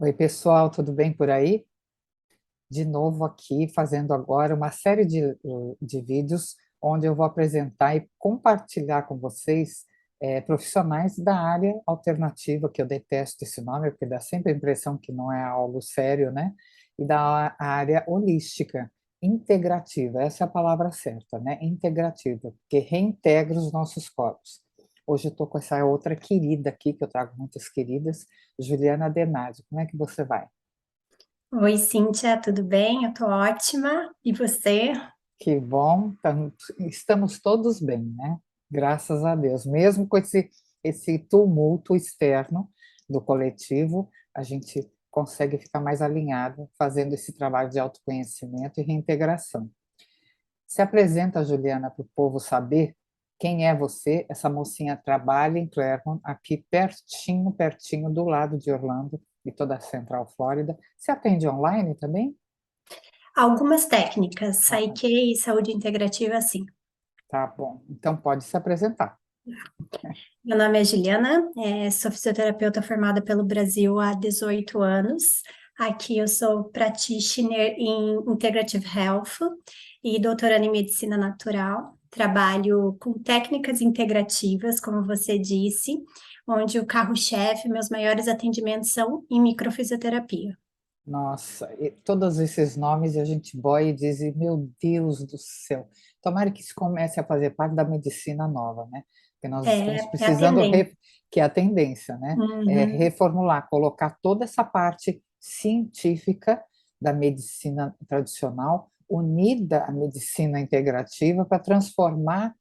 Oi, pessoal, tudo bem por aí? De novo aqui, fazendo agora uma série de vídeos onde eu vou apresentar e compartilhar com vocês profissionais da área alternativa, que eu detesto esse nome, porque dá sempre a impressão que não é algo sério, né? E da área holística, integrativa, essa é a palavra certa, né? Integrativa, porque reintegra os nossos corpos. Hoje eu estou com essa outra querida aqui, que eu trago muitas queridas, Juliana Denardi. Como é que você vai? Oi, Cíntia, tudo bem? Eu tô ótima. E você? Que bom, estamos todos bem, né? Graças a Deus. Mesmo com esse tumulto externo do coletivo, a gente consegue ficar mais alinhado, fazendo esse trabalho de autoconhecimento e reintegração. Se apresenta, Juliana, para o povo saber quem é você. Essa mocinha trabalha em Claremont, aqui pertinho, pertinho, do lado de Orlando e toda a Central Flórida. Se atende online também? Algumas técnicas, Ah, Psyche e saúde integrativa, sim. tá bom. Então pode se apresentar. Meu nome é Juliana, sou fisioterapeuta formada pelo Brasil há 18 anos. Aqui eu sou practitioner em Integrative Health e doutoranda em medicina natural. Trabalho com técnicas integrativas, como você disse, onde o carro-chefe, meus maiores atendimentos são em microfisioterapia. Nossa, e todos esses nomes a gente boia e diz, meu Deus do céu, tomara que isso comece a fazer parte da medicina nova, né? Porque nós estamos É a precisando, tendência. que é a tendência, né? É Uhum. reformular, colocar toda essa parte científica da medicina tradicional unida à medicina integrativa para transformar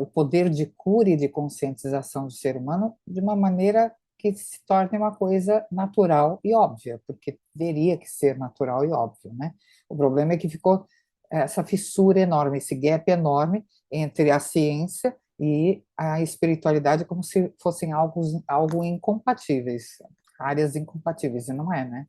o poder de cura e de conscientização do ser humano de uma maneira que se torne uma coisa natural e óbvia, porque teria que ser natural e óbvio, né? O problema é que ficou essa fissura enorme, esse gap enorme entre a ciência e a espiritualidade, como se fossem algo incompatíveis, áreas incompatíveis, e não é, né?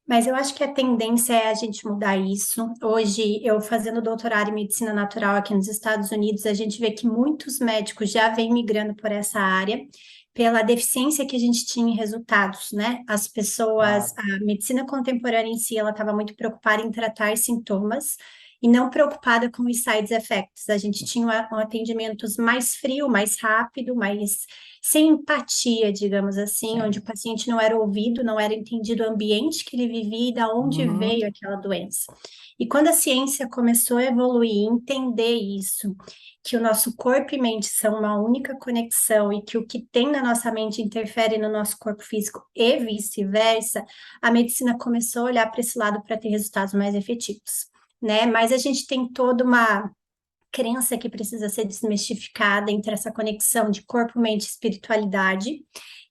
Mas eu acho que a tendência é a gente mudar isso. Hoje, eu fazendo doutorado em medicina natural aqui nos Estados Unidos, a gente vê que muitos médicos já vêm migrando por essa área, pela deficiência que a gente tinha em resultados, né? As pessoas, Claro. a medicina contemporânea em si, ela estava muito preocupada em tratar sintomas e não preocupada com os side effects. A gente tinha um atendimentos mais frio, mais rápido, mais sem empatia, digamos assim, onde o Sim. paciente não era ouvido, não era entendido o ambiente que ele vivia e da onde Uhum. veio aquela doença. E quando a ciência começou a evoluir, entender isso, que o nosso corpo e mente são uma única conexão e que o que tem na nossa mente interfere no nosso corpo físico e vice-versa, a medicina começou a olhar para esse lado para ter resultados mais efetivos, né? Mas a gente tem toda uma crença que precisa ser desmistificada entre essa conexão de corpo, mente e espiritualidade,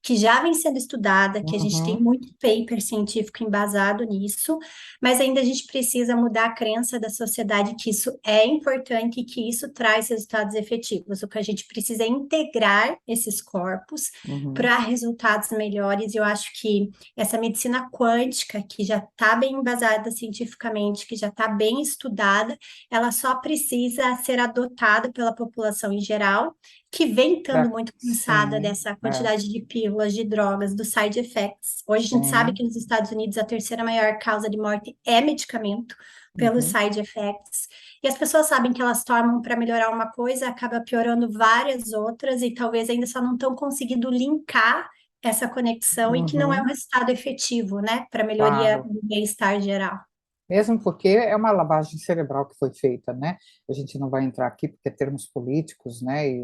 que já vem sendo estudada, que a gente tem Uhum. muito paper científico embasado nisso, mas ainda a gente precisa mudar a crença da sociedade que isso é importante e que isso traz resultados efetivos. O que a gente precisa é integrar esses corpos Uhum. para resultados melhores. E eu acho que essa medicina quântica, que já está bem embasada cientificamente, que já está bem estudada, ela só precisa ser adotada pela população em geral, que vem estando muito cansada Sim, dessa quantidade de pílulas, de drogas, dos side effects. Hoje a gente sabe sim. que nos Estados Unidos a terceira maior causa de morte é medicamento, pelos Uhum. side effects. E as pessoas sabem que elas tomam para melhorar uma coisa, acaba piorando várias outras, e talvez ainda só não estão conseguindo linkar essa conexão e que não é um Uhum. resultado efetivo, né, para melhoria Claro. do bem-estar geral. Mesmo porque é uma lavagem cerebral que foi feita, né? A gente não vai entrar aqui porque é termos políticos, né? E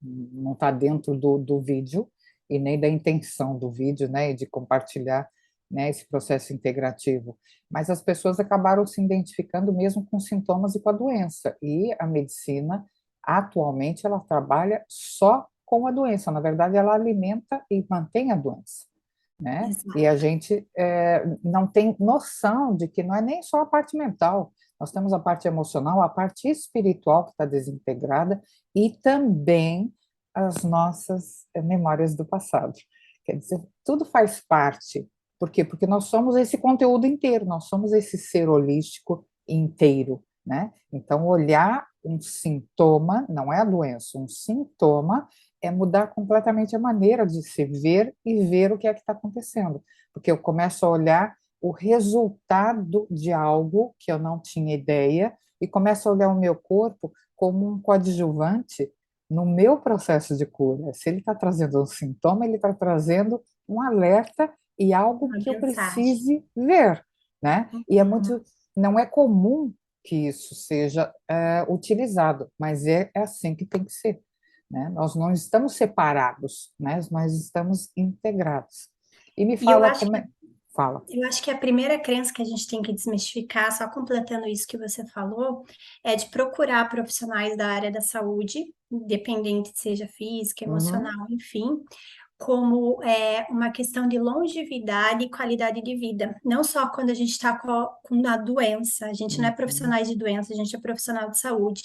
não está dentro do vídeo e nem da intenção do vídeo, né? E de compartilhar, né, esse processo integrativo. Mas as pessoas acabaram se identificando mesmo com sintomas e com a doença. E a medicina, atualmente, ela trabalha só com a doença. Na verdade, ela alimenta e mantém a doença, né? E a Exato. gente não tem noção de que não é nem só a parte mental, nós temos a parte emocional, a parte espiritual que está desintegrada e também as nossas memórias do passado. Quer dizer, tudo faz parte. Por quê? Porque nós somos esse conteúdo inteiro, nós somos esse ser holístico inteiro, né? Então, olhar um sintoma, não é a doença, um sintoma, é mudar completamente a maneira de se ver e ver o que é que está acontecendo. Porque eu começo a olhar o resultado de algo que eu não tinha ideia e começo a olhar o meu corpo como um coadjuvante no meu processo de cura. Se ele está trazendo um sintoma, ele está trazendo um alerta e algo Uma que eu mensagem. precise ver, né? E é Uhum. muito, não é comum que isso seja utilizado, mas é assim que tem que ser, né? Nós não estamos separados, né? Nós estamos integrados. E me E eu fala acho como é... Fala. Eu acho que a primeira crença que a gente tem que desmistificar, só completando isso que você falou, é de procurar profissionais da área da saúde, independente seja física, Uhum, emocional, enfim, como uma questão de longevidade e qualidade de vida. Não só quando a gente está com a doença, a gente não é uhum, profissional de doença, a gente é profissional de saúde.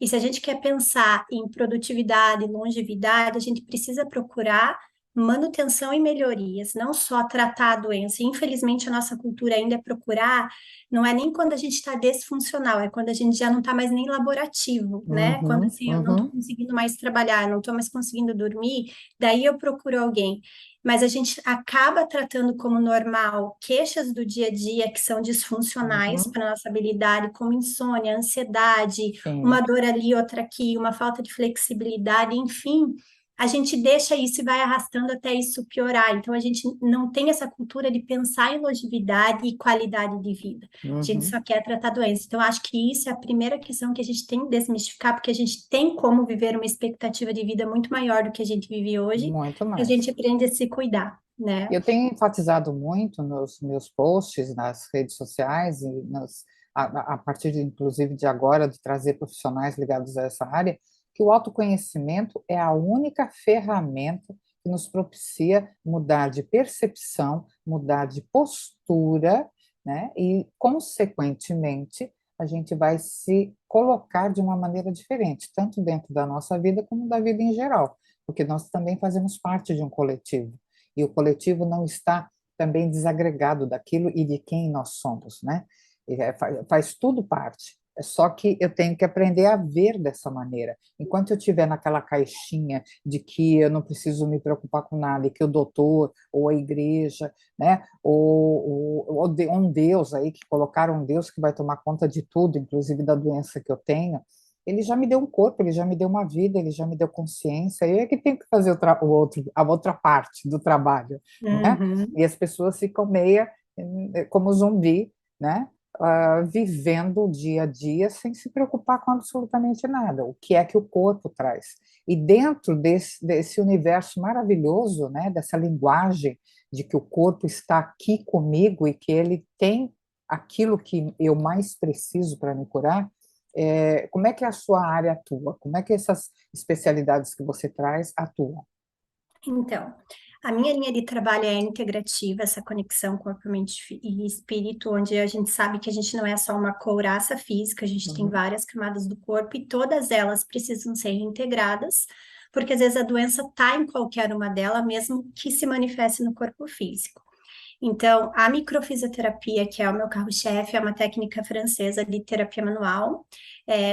E se a gente quer pensar em produtividade, longevidade, a gente precisa procurar manutenção e melhorias, não só tratar a doença. Infelizmente, a nossa cultura ainda é procurar, não é nem quando a gente está desfuncional, é quando a gente já não está mais nem laborativo, né? Quando uhum, assim, eu não estou uhum, conseguindo mais trabalhar, não estou mais conseguindo dormir, daí eu procuro alguém. Mas a gente acaba tratando como normal queixas do dia a dia que são disfuncionais uhum. para a nossa habilidade, como insônia, ansiedade, uma Sim. dor ali, outra aqui, uma falta de flexibilidade, enfim, a gente deixa isso e vai arrastando até isso piorar. Então, a gente não tem essa cultura de pensar em longevidade e qualidade de vida. A gente Uhum. só quer tratar doença. Então, acho que isso é a primeira questão que a gente tem que desmistificar, porque a gente tem como viver uma expectativa de vida muito maior do que a gente vive hoje, Muito se a gente mais. aprende a se cuidar, né? Eu tenho enfatizado muito nos meus posts, nas redes sociais, e a partir, inclusive, de agora, de trazer profissionais ligados a essa área, que o autoconhecimento é a única ferramenta que nos propicia mudar de percepção, mudar de postura, né? E, consequentemente, a gente vai se colocar de uma maneira diferente, tanto dentro da nossa vida como da vida em geral, porque nós também fazemos parte de um coletivo e o coletivo não está também desagregado daquilo e de quem nós somos, né? Faz tudo parte. É só que eu tenho que aprender a ver dessa maneira. Enquanto eu estiver naquela caixinha de que eu não preciso me preocupar com nada, e que o doutor ou a igreja, né, ou um Deus aí, que colocaram um Deus que vai tomar conta de tudo, inclusive da doença que eu tenho, ele já me deu um corpo, ele já me deu uma vida, ele já me deu consciência, eu é que tenho que fazer a outra parte do trabalho, né? Uhum. E as pessoas ficam meia como zumbi, né? Vivendo o dia a dia sem se preocupar com absolutamente nada. O que é que o corpo traz? E dentro desse universo maravilhoso, né? Dessa linguagem de que o corpo está aqui comigo e que ele tem aquilo que eu mais preciso para me curar, como é que a sua área atua? Como é que essas especialidades que você traz atuam? Então, a minha linha de trabalho é integrativa, essa conexão corpo, mente e espírito, onde a gente sabe que a gente não é só uma couraça física, a gente tem Uhum, várias camadas do corpo e todas elas precisam ser integradas, porque às vezes a doença está em qualquer uma delas, mesmo que se manifeste no corpo físico. Então, a microfisioterapia, que é o meu carro-chefe, é uma técnica francesa de terapia manual.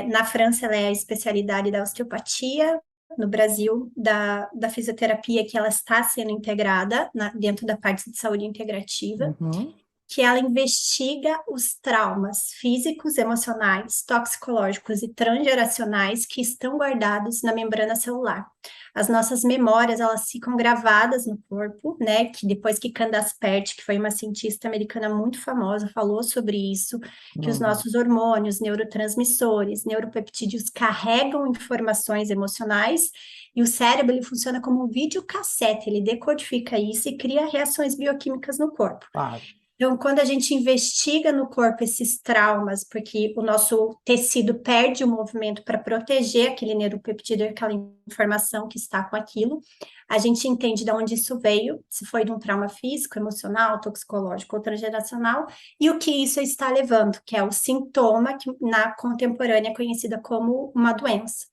Na França, ela é a especialidade da osteopatia, no Brasil, da fisioterapia, que ela está sendo integrada dentro da parte de saúde integrativa, uhum, que ela investiga os traumas físicos, emocionais, toxicológicos e transgeracionais que estão guardados na membrana celular. As nossas memórias, elas ficam gravadas no corpo, né? Que depois que Candace Pert, que foi uma cientista americana muito famosa, falou sobre isso, que os uhum. nossos hormônios, neurotransmissores, neuropeptídeos carregam informações emocionais e o cérebro ele funciona como um videocassete, ele decodifica isso e cria reações bioquímicas no corpo. Claro. Então, quando a gente investiga no corpo esses traumas, porque o nosso tecido perde o movimento para proteger aquele neuropeptídeo, aquela informação que está com aquilo, a gente entende de onde isso veio, se foi de um trauma físico, emocional, toxicológico ou transgeracional, e o que isso está levando, que é o sintoma que na contemporânea é conhecida como uma doença.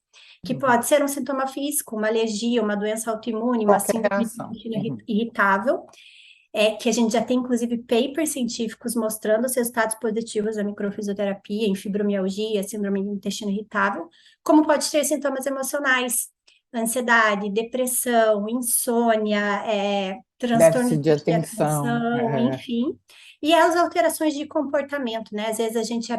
Que Uhum. pode ser um sintoma físico, uma alergia, uma doença autoimune, uma Qualquer síndrome do reação. intestino Uhum. irritável, que a gente já tem, inclusive, papers científicos mostrando os resultados positivos da microfisioterapia em fibromialgia, síndrome do intestino irritável, como pode ter sintomas emocionais. ansiedade, depressão, insônia, transtorno Déficit de de atenção. atenção, enfim. E as alterações de comportamento, né? Às vezes a gente é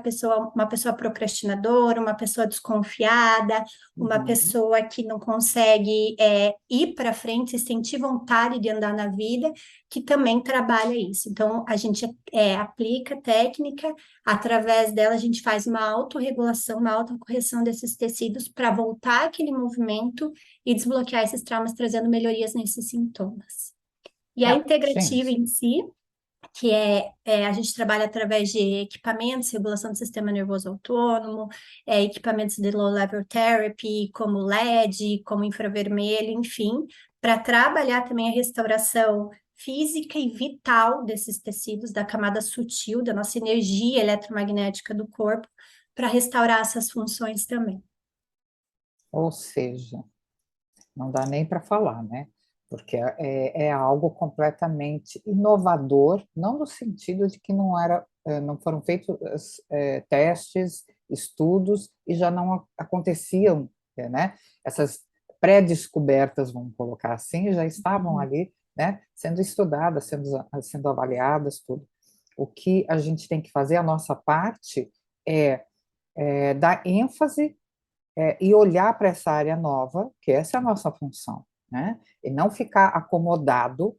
uma pessoa procrastinadora, uma pessoa desconfiada, uma Uhum. pessoa que não consegue ir para frente, sentir vontade de andar na vida, que também trabalha isso. Então, a gente aplica técnica, através dela a gente faz uma autorregulação, uma autocorreção desses tecidos para voltar aquele movimento e desbloquear esses traumas, trazendo melhorias nesses sintomas. E a integrativa Gente, em si, que a gente trabalha através de equipamentos, regulação do sistema nervoso autônomo, equipamentos de low level therapy, como LED, como infravermelho, enfim, para trabalhar também a restauração física e vital desses tecidos, da camada sutil, da nossa energia eletromagnética do corpo, para restaurar essas funções também. ou seja, não dá nem para falar, né? Porque é algo completamente inovador, não no sentido de que não foram feitos testes, estudos e já não aconteciam, né? Essas pré-descobertas, vamos colocar assim, já estavam Uhum. ali, né? Sendo estudadas, sendo avaliadas, tudo. O que a gente tem que fazer, a nossa parte, é dar ênfase e olhar para essa área nova, que essa é a nossa função, né? E não ficar acomodado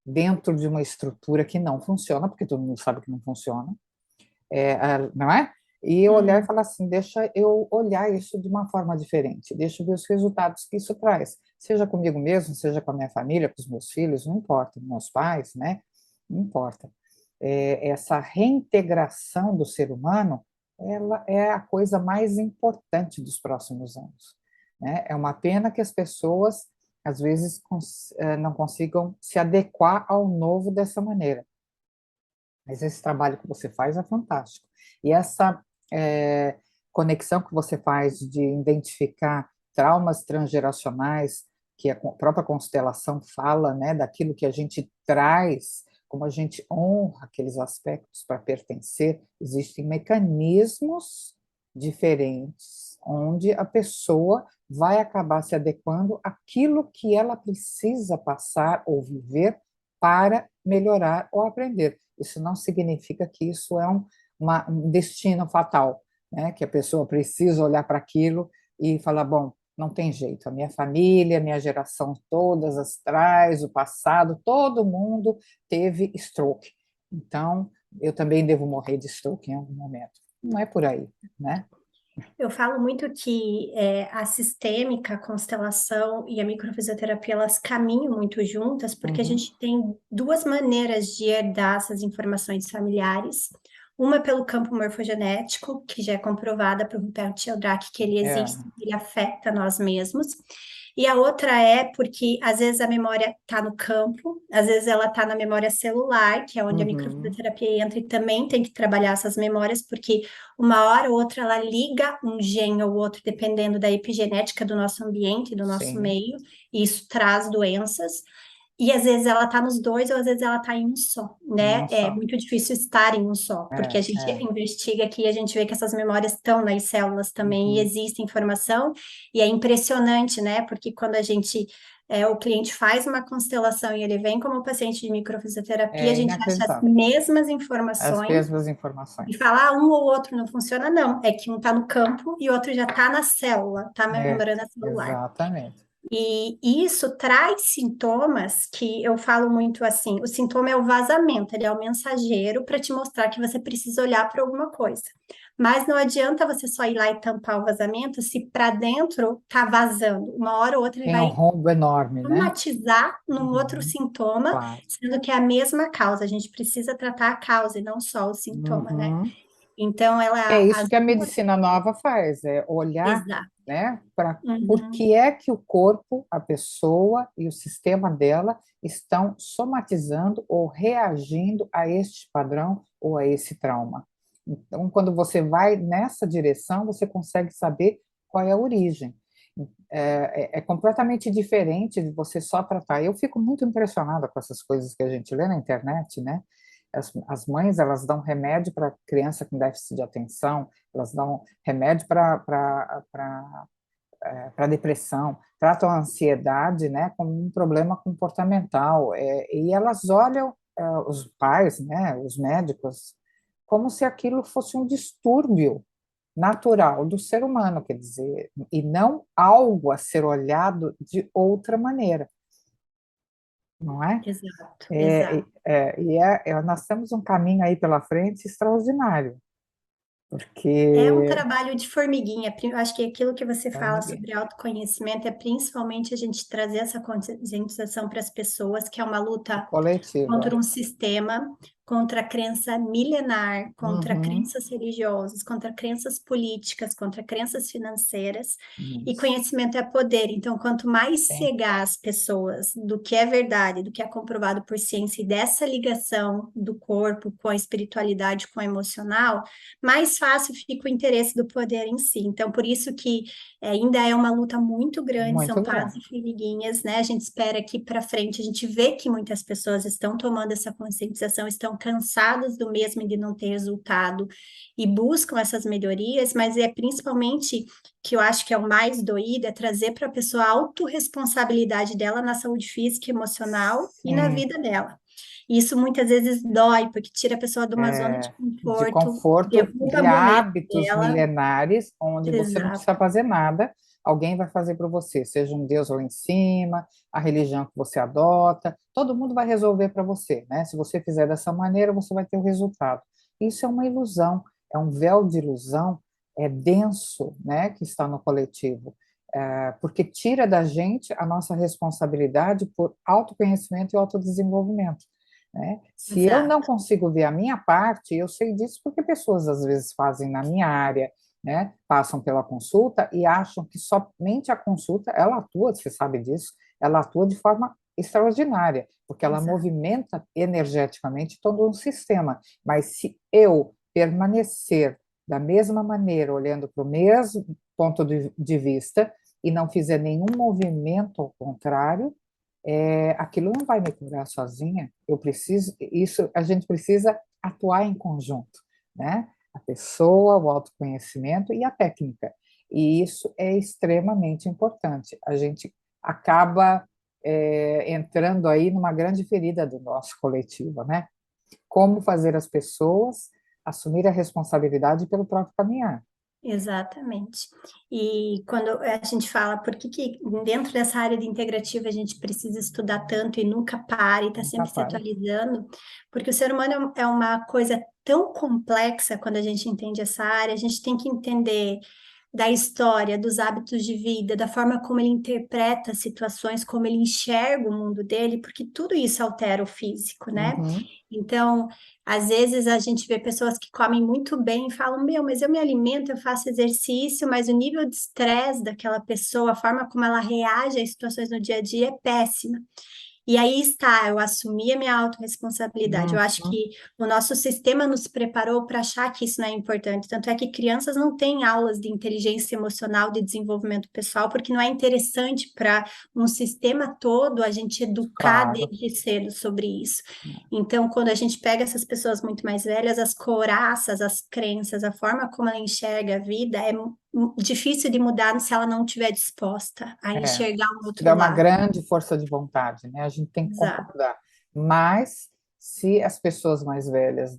dentro de uma estrutura que não funciona, porque todo mundo sabe que não funciona, não é? E olhar e Uhum. falar assim, deixa eu olhar isso de uma forma diferente, deixa eu ver os resultados que isso traz, seja comigo mesmo, seja com a minha família, com os meus filhos, não importa, meus pais, né? Não importa. Essa reintegração do ser humano, ela é a coisa mais importante dos próximos anos, né? É uma pena que as pessoas, às vezes, não consigam se adequar ao novo dessa maneira. Mas esse trabalho que você faz é fantástico. E essa conexão que você faz de identificar traumas transgeracionais, que a própria constelação fala, né, daquilo que a gente traz, como a gente honra aqueles aspectos para pertencer, existem mecanismos diferentes onde a pessoa vai acabar se adequando àquilo que ela precisa passar ou viver para melhorar ou aprender. Isso não significa que isso é um destino fatal, né? Que a pessoa precisa olhar para aquilo e falar, bom, não tem jeito, a minha família, a minha geração, todas as trás, o passado, todo mundo teve stroke. Então, eu também devo morrer de stroke em algum momento. Não é por aí, né? Eu falo muito que a sistêmica, a constelação e a microfisioterapia, elas caminham muito juntas, porque a Uhum. gente tem duas maneiras de herdar essas informações familiares. Uma pelo campo morfogenético, que já é comprovada por Rupert Sheldrake que ele É. existe, ele afeta nós mesmos. E a outra é porque, às vezes, a memória está no campo, às vezes ela está na memória celular, que é onde a Uhum. microfisioterapia entra, e também tem que trabalhar essas memórias, porque uma hora ou outra ela liga um gene ou outro, dependendo da epigenética do nosso ambiente, do nosso Sim. meio, e isso traz doenças. E às vezes ela está nos dois, ou às vezes ela está em um só, né? Não É só. muito difícil estar em um só, porque a gente É. investiga aqui e a gente vê que essas memórias estão nas células também e Uhum. existe informação, e é impressionante, né? Porque quando o cliente faz uma constelação e ele vem como paciente de microfisioterapia, a É gente acha as inacreditável. mesmas As informações mesmas e informações. fala, um ou outro não funciona, não. É que um está no campo e o outro já está na célula, está na membrana celular. Exatamente. E isso traz sintomas que eu falo muito assim: o sintoma é o vazamento, ele é o mensageiro para te mostrar que você precisa olhar para alguma coisa. Mas não adianta você só ir lá e tampar o vazamento se para dentro tá vazando. Uma hora ou outra ele Tem um vai rombo enorme, né? somatizar num outro Uhum. sintoma, Claro. sendo que é a mesma causa. A gente precisa tratar a causa e não só o sintoma, né? Uhum. Então, É isso as que a duas. medicina nova faz, é olhar, Exato. né, para por Uhum. que é que o corpo, a pessoa e o sistema dela estão somatizando ou reagindo a este padrão ou a esse trauma. Então, quando você vai nessa direção, você consegue saber qual é a origem. É completamente diferente de você só tratar. Eu fico muito impressionada com essas coisas que a gente lê na internet, né? As mães, elas dão remédio para criança com déficit de atenção, elas dão remédio para para depressão, tratam a ansiedade, né, como um problema comportamental, e elas olham os pais, né, os médicos, como se aquilo fosse um distúrbio natural do ser humano, quer dizer, e não algo a ser olhado de outra maneira, não é? Exato, exato. Nós temos um caminho aí pela frente extraordinário, É um porque trabalho de formiguinha. Eu acho que aquilo que você é fala ninguém sobre autoconhecimento é principalmente a gente trazer essa conscientização para as pessoas, que é uma é luta coletivo. contra um sistema, contra a crença milenar, contra Uhum. crenças religiosas, contra crenças políticas, contra crenças financeiras. E Isso, conhecimento é poder. Então, quanto mais sim, cegar as pessoas do que é verdade, do que é comprovado por ciência e dessa ligação do corpo com a espiritualidade, com o emocional, mais fácil fica o interesse do poder em si. Então, por isso que ainda é uma luta muito grande, muito são grande. passos e formiguinhas, né? A gente espera que para frente, a gente vê que muitas pessoas estão tomando essa conscientização, estão cansadas do mesmo e de não ter resultado e buscam essas melhorias, mas é principalmente que eu acho que é o mais doído, é trazer para a pessoa a autorresponsabilidade dela na saúde física, emocional e na Sim, vida dela. E isso muitas vezes dói, porque tira a pessoa de uma zona de de conforto, conforto, derruba de a boneta hábitos dela. milenares, onde você não precisa Exato, fazer nada, alguém vai fazer para você, seja um Deus lá em cima, a religião que você adota, todo mundo vai resolver para você, né? Se você fizer dessa maneira, você vai ter o resultado. Isso é uma ilusão, é um véu de ilusão, é denso, né, que está no coletivo, porque tira da gente a nossa responsabilidade por autoconhecimento e autodesenvolvimento. Né? Se eu não exato, consigo ver a minha parte, eu sei disso porque pessoas às vezes fazem na minha área, né? Passam pela consulta e acham que somente a consulta, ela atua, você sabe disso, ela atua de forma extraordinária, porque ela exato, movimenta energeticamente todo um sistema. Mas se eu permanecer da mesma maneira, olhando para o mesmo ponto de vista, e não fizer nenhum movimento ao contrário, aquilo não vai me curar sozinha. Eu preciso, isso a gente precisa atuar em conjunto, né? A pessoa, o autoconhecimento e a técnica. E isso é extremamente importante. A gente acaba entrando aí numa grande ferida do nosso coletivo, né? Como fazer as pessoas assumir a responsabilidade pelo próprio caminhar. exatamente. E quando a gente fala por que dentro dessa área de integrativa a gente precisa estudar tanto e nunca para e está Nunca sempre se para. atualizando, porque o ser humano é uma coisa tão complexa quando a gente entende essa área, a gente tem que entender da história, dos hábitos de vida, da forma como ele interpreta as situações, como ele enxerga o mundo dele, porque tudo isso altera o físico, né? Uhum, Então, às vezes a gente vê pessoas que comem muito bem e falam: Meu, mas eu me alimento, eu faço exercício, mas o nível de estresse daquela pessoa, a forma como ela reage às situações no dia a dia é péssima. E aí está, eu assumi a minha autorresponsabilidade. Eu acho uhum, que o nosso sistema nos preparou para achar que isso não é importante. Tanto é que crianças não têm aulas de inteligência emocional, de desenvolvimento pessoal, porque não é interessante para um sistema todo a gente educar claro. desde cedo sobre isso. Então, quando a gente pega essas pessoas muito mais velhas, as couraças, as crenças, a forma como ela enxerga a vida é difícil de mudar se ela não estiver disposta a É, enxergar o se outro tiver uma lado. grande força de vontade, né? A gente tem que Exato. concordar. Mas se as pessoas mais velhas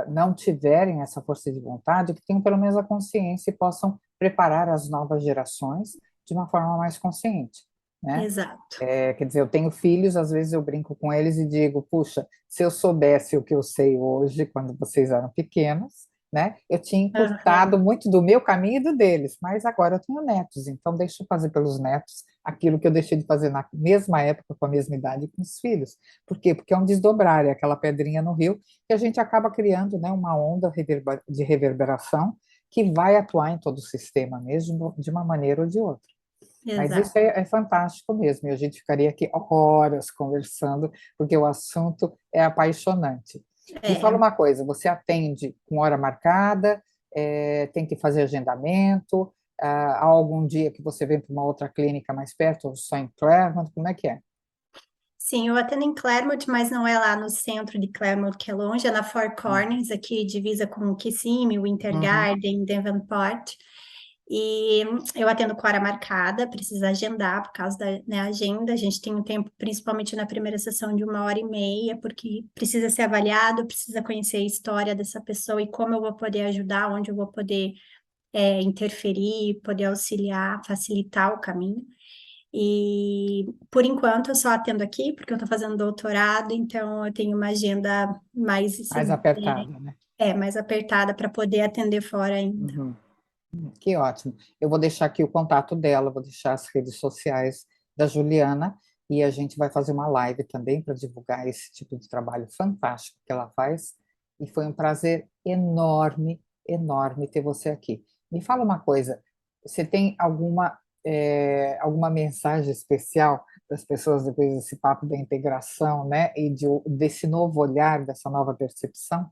não tiverem essa força de vontade, que tenham pelo menos a consciência e possam preparar as novas gerações de uma forma mais consciente, né? Exato. Quer dizer, eu tenho filhos, às vezes eu brinco com eles e digo, puxa, se eu soubesse o que eu sei hoje, quando vocês eram pequenos, né, eu tinha encurtado Aham. muito do meu caminho e do deles, mas agora eu tenho netos, então deixa eu fazer pelos netos aquilo que eu deixei de fazer na mesma época, com a mesma idade com os filhos. Por quê? Porque é um desdobrar, é aquela pedrinha no rio, que a gente acaba criando, né, uma onda de reverberação que vai atuar em todo o sistema mesmo, de uma maneira ou de outra. Mas isso Exato. é fantástico mesmo, e a gente ficaria aqui horas conversando, porque o assunto é apaixonante. Me fala É. uma coisa, você atende com hora marcada, tem que fazer agendamento, há algum dia que você vem para uma outra clínica mais perto, ou só em Claremont, como é que é? Sim, eu atendo em Claremont, mas não é lá no centro de Claremont, que é longe, é na Four Ah, Corners, aqui divisa com o Kissimmee, Winter uhum, Garden, Davenport. E eu atendo com hora marcada, precisa agendar por causa da, né, agenda. A gente tem um tempo, principalmente na primeira sessão, de 1 hora e meia, porque precisa ser avaliado, precisa conhecer a história dessa pessoa e como eu vou poder ajudar, onde eu vou poder interferir, poder auxiliar, facilitar o caminho. E por enquanto eu só atendo aqui, porque eu estou fazendo doutorado, então eu tenho uma agenda mais, Mais apertada, né? mais apertada para poder atender fora ainda. Uhum. Que ótimo. Eu vou deixar aqui o contato dela, vou deixar as redes sociais da Juliana e a gente vai fazer uma live também para divulgar esse tipo de trabalho fantástico que ela faz. E foi um prazer enorme, enorme ter você aqui. Me fala uma coisa, você tem alguma mensagem especial para as pessoas depois desse papo da integração, né? E desse novo olhar, dessa nova percepção?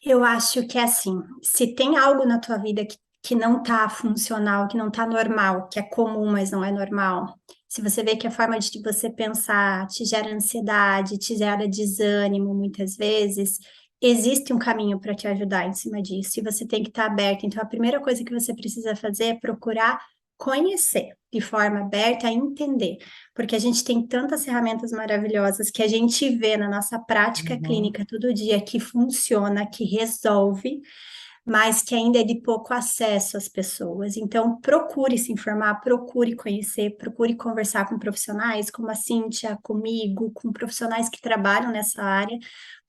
Eu acho que é assim, se tem algo na tua vida que não tá funcional, que não tá normal, que é comum, mas não é normal, se você vê que a forma de você pensar te gera ansiedade, te gera desânimo muitas vezes, existe um caminho para te ajudar em cima disso, e você tem que estar aberto. Então, a primeira coisa que você precisa fazer é procurar conhecer de forma aberta, entender, porque a gente tem tantas ferramentas maravilhosas que a gente vê na nossa prática Uhum. clínica todo dia que funciona, que resolve, mas que ainda é de pouco acesso às pessoas. Então, procure se informar, procure conhecer, procure conversar com profissionais como a Cíntia, comigo, com profissionais que trabalham nessa área,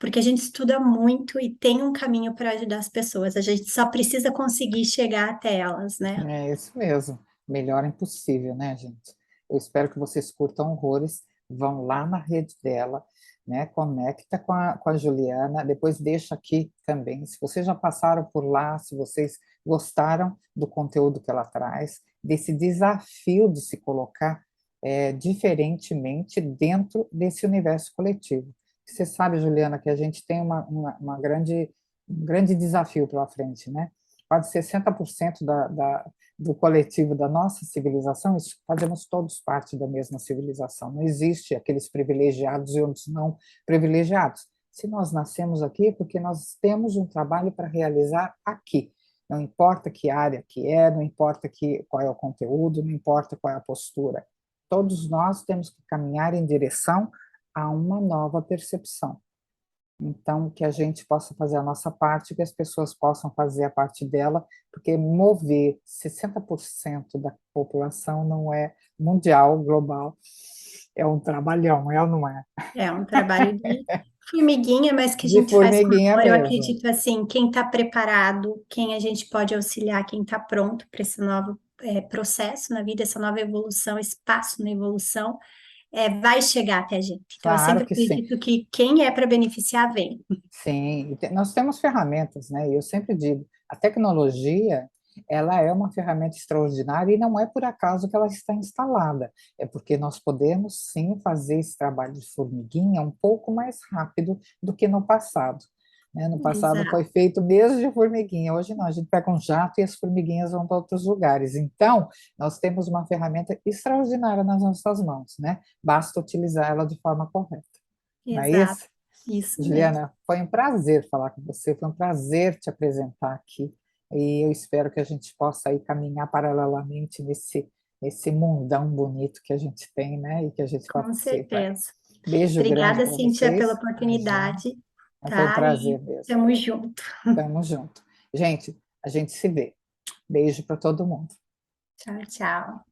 porque a gente estuda muito e tem um caminho para ajudar as pessoas. A gente só precisa conseguir chegar até elas, né? É isso mesmo. Melhor é impossível, né, gente? Eu espero que vocês curtam horrores. Vão lá na rede dela, né? Conecta com a Juliana. Depois deixa aqui também. Se vocês já passaram por lá, se vocês gostaram do conteúdo que ela traz, desse desafio de se colocar diferentemente dentro desse universo coletivo. Você sabe, Juliana, que a gente tem um grande desafio pela frente, né? Quase 60% do coletivo da nossa civilização, fazemos todos parte da mesma civilização. Não existe aqueles privilegiados e outros não privilegiados. Se nós nascemos aqui, é porque nós temos um trabalho para realizar aqui. Não importa que área que é, não importa qual é o conteúdo, não importa qual é a postura. Todos nós temos que caminhar em direção a uma nova percepção. Então, que a gente possa fazer a nossa parte, que as pessoas possam fazer a parte dela, porque mover 60% da população não é mundial, global, é um trabalhão, é ou não é? É um trabalho de formiguinha, mas que a De gente faz com formiguinha amor. Eu mesmo. acredito assim, quem está preparado, quem a gente pode auxiliar, quem está pronto para esse novo processo na vida, essa nova evolução, espaço na evolução, vai chegar até a gente. Então, eu Claro sempre que sim. acredito que quem é para beneficiar vem. Sim, nós temos ferramentas, né? E eu sempre digo, a tecnologia, ela é uma ferramenta extraordinária e não é por acaso que ela está instalada, é porque nós podemos sim fazer esse trabalho de formiguinha um pouco mais rápido do que no passado, né? No passado foi Exato. feito mesmo de formiguinha, hoje não, a gente pega um jato e as formiguinhas vão para outros lugares. Então, nós temos uma ferramenta extraordinária nas nossas mãos, né? Basta utilizar ela de forma correta, não é Exato. isso? Isso mesmo. Juliana, foi um prazer falar com você, foi um prazer te apresentar aqui. E eu espero que a gente possa aí caminhar paralelamente nesse mundão bonito que a gente tem, né? E que a gente Com participa. certeza. Beijo grande Obrigada, para Cíntia, pela vocês. Imagina, oportunidade, foi um tá? E prazer mesmo. tamo junto. Tamo junto. Gente, a gente se vê. Beijo para todo mundo. Tchau, tchau.